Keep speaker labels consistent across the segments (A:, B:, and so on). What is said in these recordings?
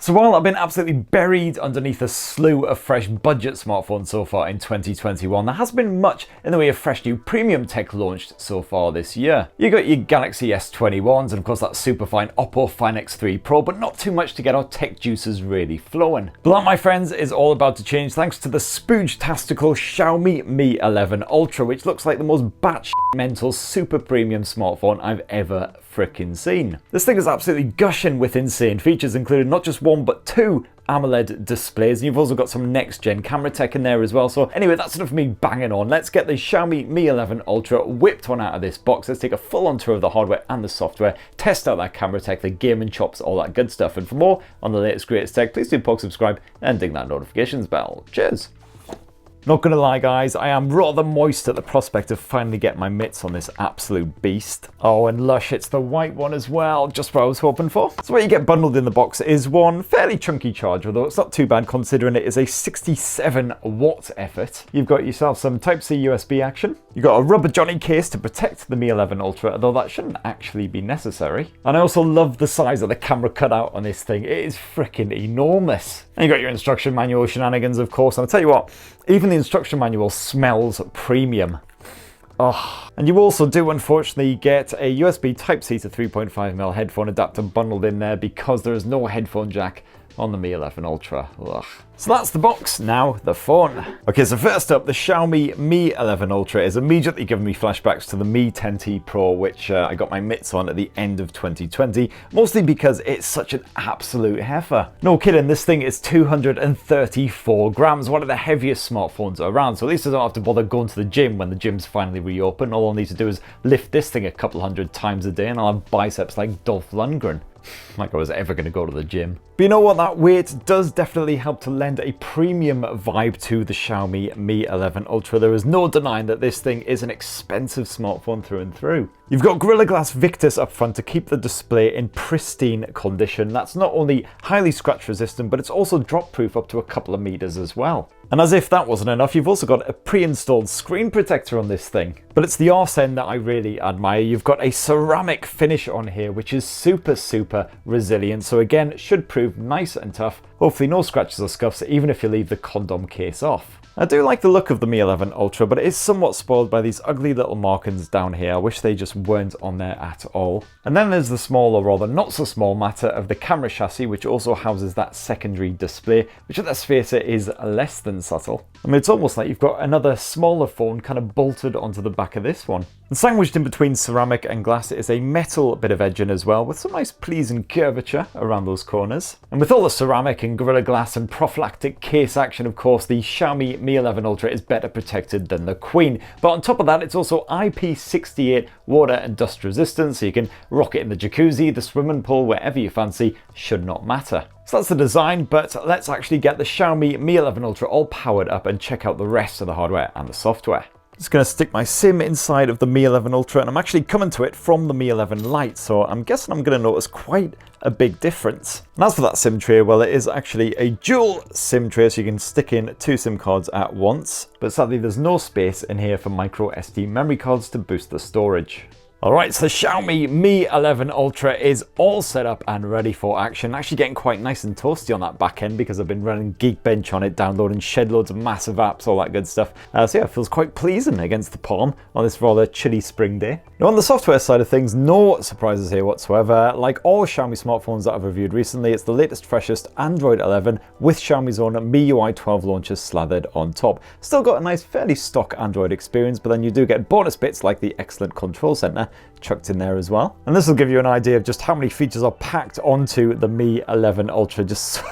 A: So while I've been absolutely buried underneath a slew of fresh budget smartphones so far in 2021, there hasn't been much in the way of fresh new premium tech launched so far this year. You got your Galaxy S21s and of course that superfine Oppo Find X3 Pro, but not too much to get our tech juices really flowing. But that, my friends, is all about to change thanks to the spooge-tastical Xiaomi Mi 11 Ultra, which looks like the most batshit mental super premium smartphone I've ever frickin' seen. This thing is absolutely gushing with insane features, including not just one but two AMOLED displays, and you've also got some next-gen camera tech in there as well. So anyway, that's enough of me banging on. Let's get the Xiaomi Mi 11 Ultra whipped on out of this box. Let's take a full-on tour of the hardware and the software, test out that camera tech, the gaming chops, all that good stuff. And for more on the latest greatest tech, please do poke subscribe and ding that notifications bell. Cheers! Not gonna lie guys, I am rather moist at the prospect of finally getting my mitts on this absolute beast. Oh, and lush, it's the white one as well, just what I was hoping for. So what you get bundled in the box is one fairly chunky charger, though it's not too bad considering it is a 67 watt effort. You've got yourself some Type-C USB action. You've got a rubber Johnny case to protect the Mi 11 Ultra, though that shouldn't actually be necessary. And I also love the size of the camera cutout on this thing. It is freaking enormous. And you got your instruction manual shenanigans, of course, and I'll tell you what, even the instruction manual smells premium. Oh. And you also do unfortunately get a USB Type-C to 3.5mm headphone adapter bundled in there because there is no headphone jack on the Mi 11 Ultra. Ugh. So that's the box, now the phone. Okay, so first up, the Xiaomi Mi 11 Ultra is immediately giving me flashbacks to the Mi 10T Pro, which I got my mitts on at the end of 2020, mostly because it's such an absolute heifer. No kidding, this thing is 234 grams, one of the heaviest smartphones around, so at least I don't have to bother going to the gym when the gym's finally reopened. All I'll need to do is lift this thing a couple hundred times a day and I'll have biceps like Dolph Lundgren. Like I was ever going to go to the gym. But you know what, that weight does definitely help to lend a premium vibe to the Xiaomi Mi 11 Ultra. There is no denying that this thing is an expensive smartphone through and through. You've got Gorilla Glass Victus up front to keep the display in pristine condition. That's not only highly scratch resistant, but it's also drop proof up to a couple of meters as well. And as if that wasn't enough, you've also got a pre-installed screen protector on this thing. But it's the arse end that I really admire. You've got a ceramic finish on here, which is super resilient. So again, should prove nice and tough. Hopefully no scratches or scuffs, even if you leave the condom case off. I do like the look of the Mi 11 Ultra, but it is somewhat spoiled by these ugly little markings down here. I wish they just weren't on there at all. And then there's the small, or rather not so small matter of the camera chassis, which also houses that secondary display, which let's face it is less than subtle. I mean, it's almost like you've got another smaller phone kind of bolted onto the back of this one. And sandwiched in between ceramic and glass is a metal bit of edging as well, with some nice pleasing curvature around those corners. And with all the ceramic and Gorilla Glass and prophylactic case action, of course, the Xiaomi Mi 11 Ultra is better protected than the Queen. But on top of that, it's also IP68 water and dust resistant, so you can rock it in the jacuzzi, the swimming pool, wherever you fancy, should not matter. So that's the design, but let's actually get the Xiaomi Mi 11 Ultra all powered up and check out the rest of the hardware and the software. Just going to stick my SIM inside of the Mi 11 Ultra, and I'm actually coming to it from the Mi 11 Lite, so I'm guessing I'm going to notice quite a big difference. And as for that SIM tray, well, it is actually a dual SIM tray, so you can stick in 2 SIM cards at once, but sadly there's no space in here for micro SD memory cards to boost the storage. Alright, so the Xiaomi Mi 11 Ultra is all set up and ready for action. Actually getting quite nice and toasty on that back end because I've been running Geekbench on it, downloading shed loads of massive apps, all that good stuff. So yeah, it feels quite pleasing against the palm on this rather chilly spring day. Now on the software side of things, no surprises here whatsoever. Like all Xiaomi smartphones that I've reviewed recently, it's the latest, freshest Android 11 with Xiaomi's own MIUI 12 launcher slathered on top. Still got a nice, fairly stock Android experience, but then you do get bonus bits like the excellent control center chucked in there as well. And this will give you an idea of just how many features are packed onto the Mi 11 Ultra. Just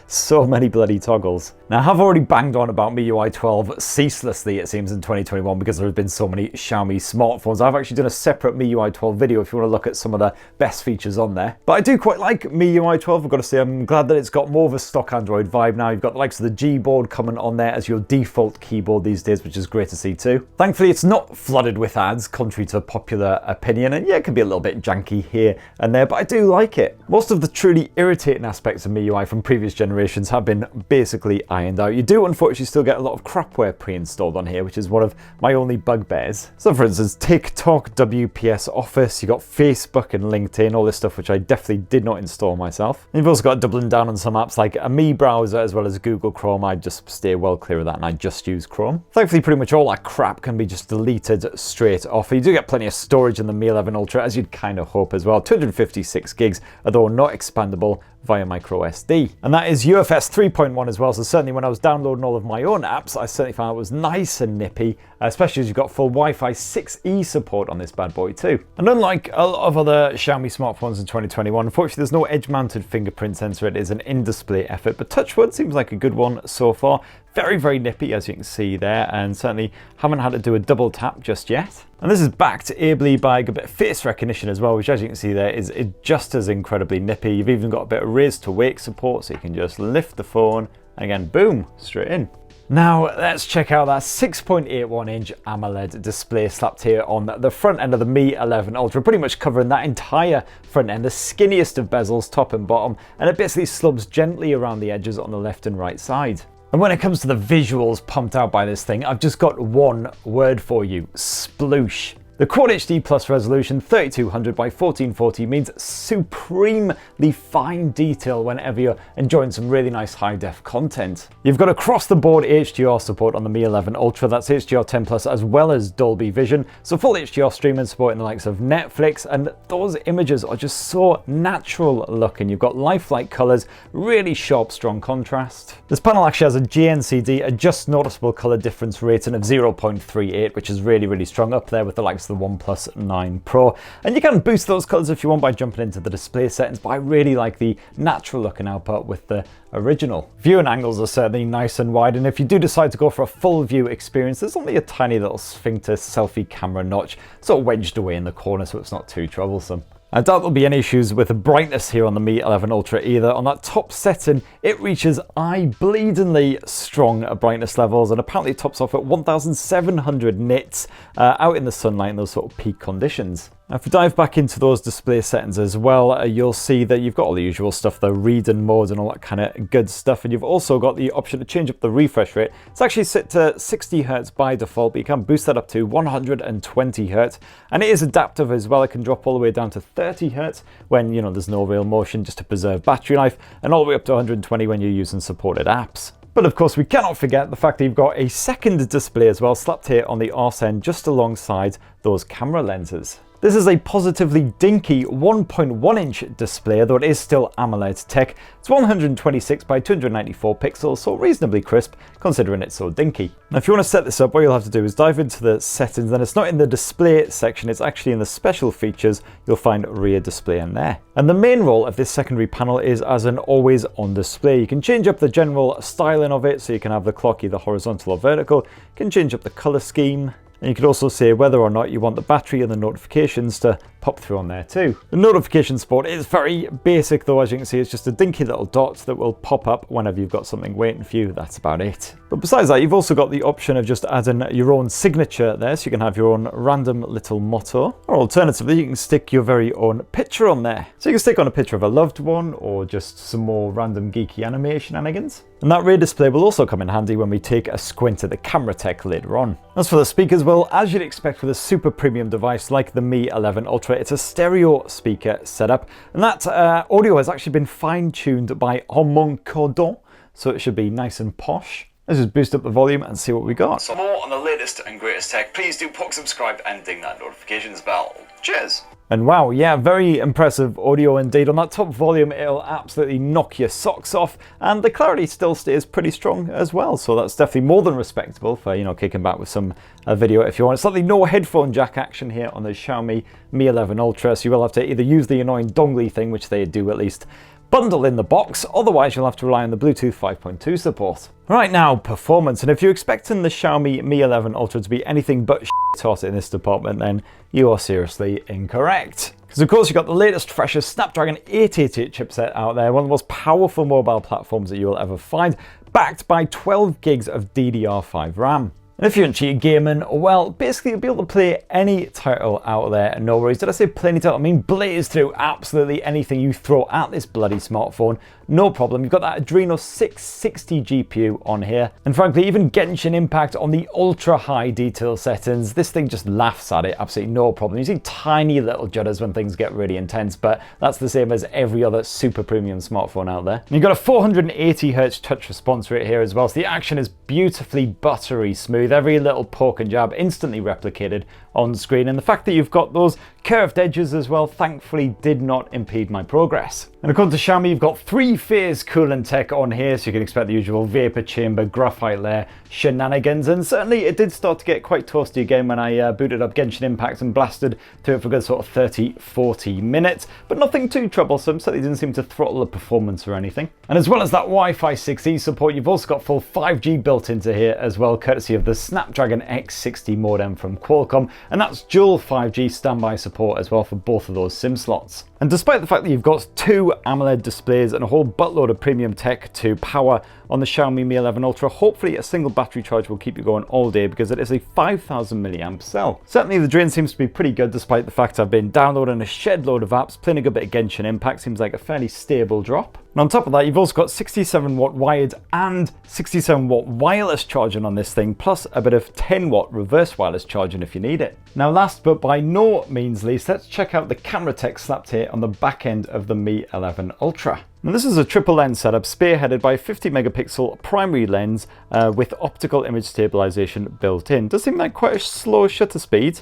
A: so many bloody toggles. Now, I've already banged on about MIUI 12 ceaselessly, it seems, in 2021 because there have been so many Xiaomi smartphones. I've actually done a separate MIUI 12 video if you want to look at some of the best features on there. But I do quite like MIUI 12, I've got to say. I'm glad that it's got more of a stock Android vibe now. You've got the likes of the Gboard coming on there as your default keyboard these days, which is great to see too. Thankfully, it's not flooded with ads, contrary to popular opinion, and yeah, it can be a little bit janky here and there, but I do like it. Most of the truly irritating aspects of MIUI from previous generations have been basically ironed out. You do unfortunately still get a lot of crapware pre-installed on here, which is one of my only bugbears. So for instance, TikTok, WPS Office, you got Facebook and LinkedIn, all this stuff which I definitely did not install myself. And you've also got doubling down on some apps like a Mi browser as well as Google Chrome. I just stay well clear of that and I just use Chrome. Thankfully, pretty much all that crap can be just deleted straight off. You do get plenty of storage in the Mi 11 Ultra, as you'd kind of hope as well. 256 gigs, although not expandable via micro SD. And that is UFS 3.1 as well, so certainly when I was downloading all of my own apps, I certainly found it was nice and nippy, especially as you've got full Wi-Fi 6E support on this bad boy too. And unlike a lot of other Xiaomi smartphones in 2021, unfortunately there's no edge-mounted fingerprint sensor. It is an in-display effort, but TouchWood seems like a good one so far. Very, very nippy, as you can see there, and certainly haven't had to do a double tap just yet. And this is backed ably by a bit of face recognition as well, which as you can see there is just as incredibly nippy. You've even got a bit of raise to wake support, so you can just lift the phone and again, boom, straight in. Now let's check out that 6.81-inch AMOLED display slapped here on the front end of the Mi 11 Ultra, pretty much covering that entire front end, the skinniest of bezels, top and bottom, and it basically slubs gently around the edges on the left and right side. And when it comes to the visuals pumped out by this thing, I've just got one word for you: sploosh. The Quad HD Plus resolution 3200 by 1440 means supremely fine detail whenever you're enjoying some really nice high-def content. You've got across-the-board HDR support on the Mi 11 Ultra, that's HDR10 Plus as well as Dolby Vision, so full HDR streaming support in the likes of Netflix, and those images are just so natural looking. You've got lifelike colours, really sharp, strong contrast. This panel actually has a JNCD, a just noticeable colour difference rating of 0.38, which is really, really strong, up there with the likes of the OnePlus 9 Pro. And you can boost those colors if you want by jumping into the display settings, but I really like the natural looking output with the original. Viewing angles are certainly nice and wide, and if you do decide to go for a full view experience, there's only a tiny little sphincter selfie camera notch sort of wedged away in the corner, so it's not too troublesome. I doubt there'll be any issues with the brightness here on the Mi 11 Ultra either. On that top setting, it reaches eye-bleedingly strong brightness levels, and apparently it tops off at 1700 nits out in the sunlight in those sort of peak conditions. Now, if we dive back into those display settings as well, you'll see that you've got all the usual stuff, the read-in mode and all that kind of good stuff, and you've also got the option to change up the refresh rate. It's actually set to 60 Hz by default, but you can boost that up to 120 Hz, and it is adaptive as well. It can drop all the way down to 30 Hz when, you know, there's no real motion, just to preserve battery life, and all the way up to 120 when you're using supported apps. But of course, we cannot forget the fact that you've got a second display as well, slapped here on the arse end just alongside those camera lenses. This is a positively dinky 1.1-inch display, though it is still AMOLED tech. It's 126 by 294 pixels, so reasonably crisp considering it's so dinky. Now, if you want to set this up, what you'll have to do is dive into the settings, then it's not in the display section, it's actually in the special features. You'll find rear display in there. And the main role of this secondary panel is as an always on display. You can change up the general styling of it, so you can have the clock either horizontal or vertical. You can change up the color scheme. And you could also say whether or not you want the battery and the notifications to pop through on there too. The notification support is very basic though, as you can see. It's just a dinky little dot that will pop up whenever you've got something waiting for you. That's about it. But besides that, you've also got the option of just adding your own signature there, so you can have your own random little motto. Or alternatively, you can stick your very own picture on there. So you can stick on a picture of a loved one or just some more random geeky anime shenanigans. And that rear display will also come in handy when we take a squint at the camera tech later on. As for the speakers, well, as you'd expect with a super premium device like the Mi 11 Ultra, it's a stereo speaker setup, and that audio has actually been fine-tuned by Harman Kardon, so it should be nice and posh. Let's just boost up the volume and see what we got. For more on the latest and greatest tech, please do subscribe and ding that notifications bell. Cheers! And wow, yeah, very impressive audio indeed. On that top volume, it'll absolutely knock your socks off, and the clarity still stays pretty strong as well. So that's definitely more than respectable for, you know, kicking back with some video if you want. Slightly no headphone jack action here on the Xiaomi Mi 11 Ultra, so you will have to either use the annoying dongly thing, which they do at least, bundle in the box, otherwise you'll have to rely on the Bluetooth 5.2 support. Right now, performance, and if you're expecting the Xiaomi Mi 11 Ultra to be anything but shit in this department, then you are seriously incorrect. Because of course you've got the latest, freshest Snapdragon 888 chipset out there, one of the most powerful mobile platforms that you will ever find, backed by 12 gigs of DDR5 RAM. And if you're into your gaming, well, basically you'll be able to play any title out there, no worries. Did I say play any title? I mean blaze through absolutely anything you throw at this bloody smartphone. No problem. You've got that Adreno 660 GPU on here. And frankly, even Genshin Impact on the ultra high detail settings, this thing just laughs at it, absolutely no problem. You see tiny little judders when things get really intense, but that's the same as every other super premium smartphone out there. And you've got a 480 Hz touch response rate here as well, so the action is beautifully buttery smooth. Every little poke and jab instantly replicated on screen, and the fact that you've got those curved edges as well thankfully did not impede my progress. And according to Xiaomi, you've got 3-phase coolant tech on here, so you can expect the usual vapor chamber, graphite layer shenanigans, and certainly it did start to get quite toasty again when I booted up Genshin Impact and blasted through it for a good sort of 30-40 minutes, but nothing too troublesome, certainly didn't seem to throttle the performance or anything. And as well as that Wi-Fi 6E support, you've also got full 5G built into here as well, courtesy of the Snapdragon X60 modem from Qualcomm, and that's dual 5G standby support as well for both of those SIM slots. And despite the fact that you've got 2 AMOLED displays and a whole buttload of premium tech to power on the Xiaomi Mi 11 Ultra, hopefully a single battery charge will keep you going all day because it is a 5000 milliamp cell. Certainly the drain seems to be pretty good despite the fact I've been downloading a shed load of apps, playing a good bit of Genshin Impact, seems like a fairly stable drop. And on top of that, you've also got 67 watt wired and 67 watt wireless charging on this thing, plus a bit of 10 watt reverse wireless charging if you need it. Now last but by no means least, let's check out the camera tech slapped here on the back end of the Mi 11 Ultra. Now this is a triple lens setup spearheaded by a 50 megapixel primary lens with optical image stabilization built in. Does seem like quite a slow shutter speed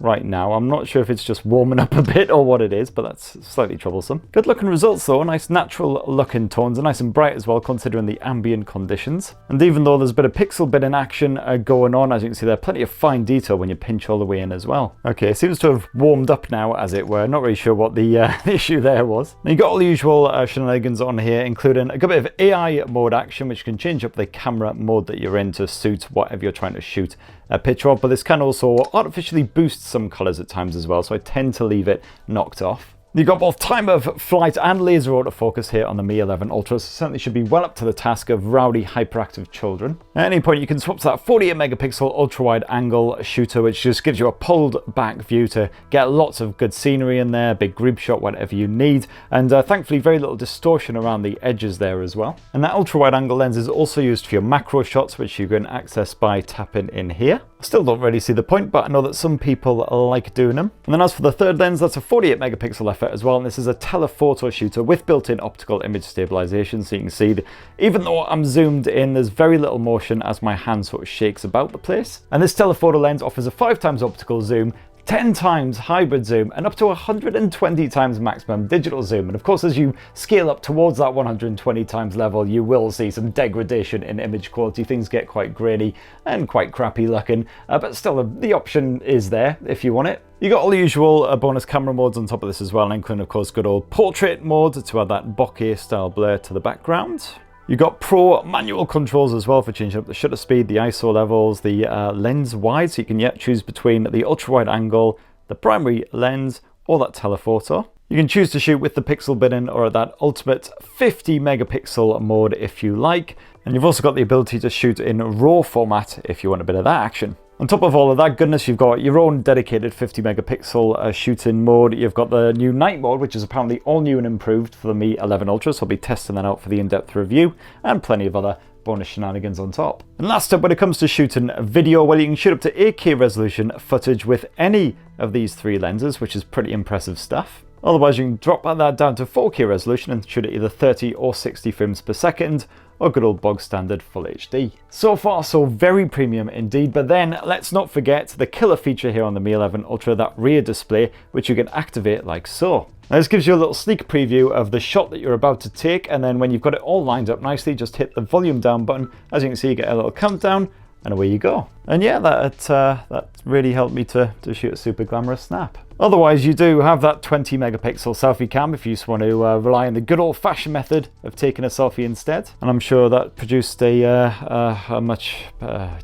A: right now. I'm not sure if it's just warming up a bit or what it is, but that's slightly troublesome. Good looking results though, nice natural looking tones, and nice and bright as well considering the ambient conditions. And even though there's a bit of pixel bit in action going on, as you can see there, plenty of fine detail when you pinch all the way in as well. Okay, it seems to have warmed up now as it were. Not really sure what the issue there was. Now you got all the usual shenanigans on here, including a good bit of AI mode action, which can change up the camera mode that you're in to suit whatever you're trying to shoot a picture of, but this can also artificially boost some colors at times as well, so I tend to leave it knocked off. You've got both time of flight and laser autofocus here on the Mi 11 Ultra, so certainly should be well up to the task of rowdy, hyperactive children. At any point you can swap to that 48 megapixel ultra-wide angle shooter, which just gives you a pulled back view to get lots of good scenery in there, big group shot, whatever you need, and thankfully very little distortion around the edges there as well. And that ultra-wide angle lens is also used for your macro shots, which you can access by tapping in here. I still don't really see the point, but I know that some people like doing them. And then as for the third lens, that's a 48 megapixel effort as well, and this is a telephoto shooter with built-in optical image stabilization, so you can see that even though I'm zoomed in, there's very little motion as my hand sort of shakes about the place. And this telephoto lens offers a 5 times optical zoom, 10 times hybrid zoom, and up to 120 times maximum digital zoom. And of course, as you scale up towards that 120 times level, you will see some degradation in image quality. Things get quite grainy and quite crappy looking, but still the option is there if you want it. You got all the usual bonus camera modes on top of this as well, including of course good old portrait mode to add that bokeh style blur to the background. You've got pro manual controls as well for changing up the shutter speed, the ISO levels, the lens wide, so you can choose between the ultra wide angle, the primary lens, or that telephoto. You can choose to shoot with the pixel bin in or at that ultimate 50 megapixel mode if you like. And you've also got the ability to shoot in RAW format if you want a bit of that action. On top of all of that goodness, you've got your own dedicated 50 megapixel shooting mode. You've got the new night mode, which is apparently all new and improved for the Mi 11 Ultra, so I'll be testing that out for the in-depth review, and plenty of other bonus shenanigans on top. And last up, when it comes to shooting video, well, you can shoot up to 8K resolution footage with any of these 3 lenses, which is pretty impressive stuff. Otherwise, you can drop that down to 4K resolution and shoot at either 30 or 60 frames per second, or good old bog standard full HD. So far, so very premium indeed, but then let's not forget the killer feature here on the Mi 11 Ultra, that rear display, which you can activate like so. Now this gives you a little sneak preview of the shot that you're about to take, and then when you've got it all lined up nicely, just hit the volume down button. As you can see, you get a little countdown, and away you go. And yeah, that really helped me to shoot a super glamorous snap. Otherwise, you do have that 20 megapixel selfie cam if you just want to rely on the good old-fashioned method of taking a selfie instead. And I'm sure that produced a much...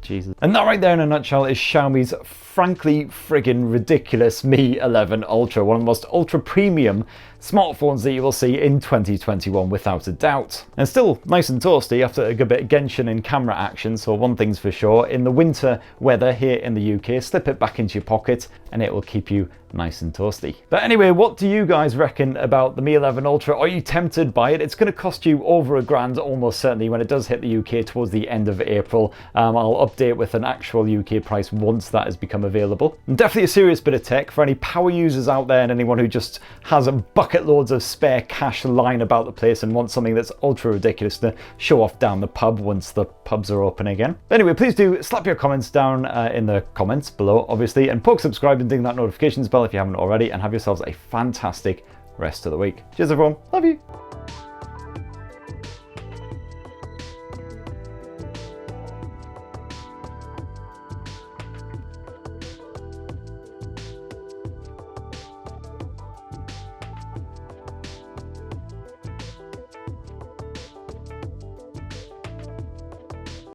A: Jesus. And that right there in a nutshell is Xiaomi's frankly friggin' ridiculous Mi 11 Ultra, one of the most ultra premium smartphones that you will see in 2021 without a doubt. And still nice and toasty after a good bit of Genshin and camera action, so one thing's for sure, in the winter weather here in the UK, slip it back into your pocket and it will keep you nice and toasty. But anyway, what do you guys reckon about the Mi 11 Ultra? Are you tempted by it? It's going to cost you over £1,000 almost certainly when it does hit the UK towards the end of April. I'll update with an actual UK price once that has become available. And definitely a serious bit of tech for any power users out there and anyone who just has a bucket loads of spare cash lying about the place and wants something that's ultra ridiculous to show off down the pub once the pubs are open again. But anyway, please do slap your comments down in the comments below, obviously, and poke subscribe and ding that notifications bell if you haven't already, and have yourselves a fantastic rest of the week. Cheers everyone, love you.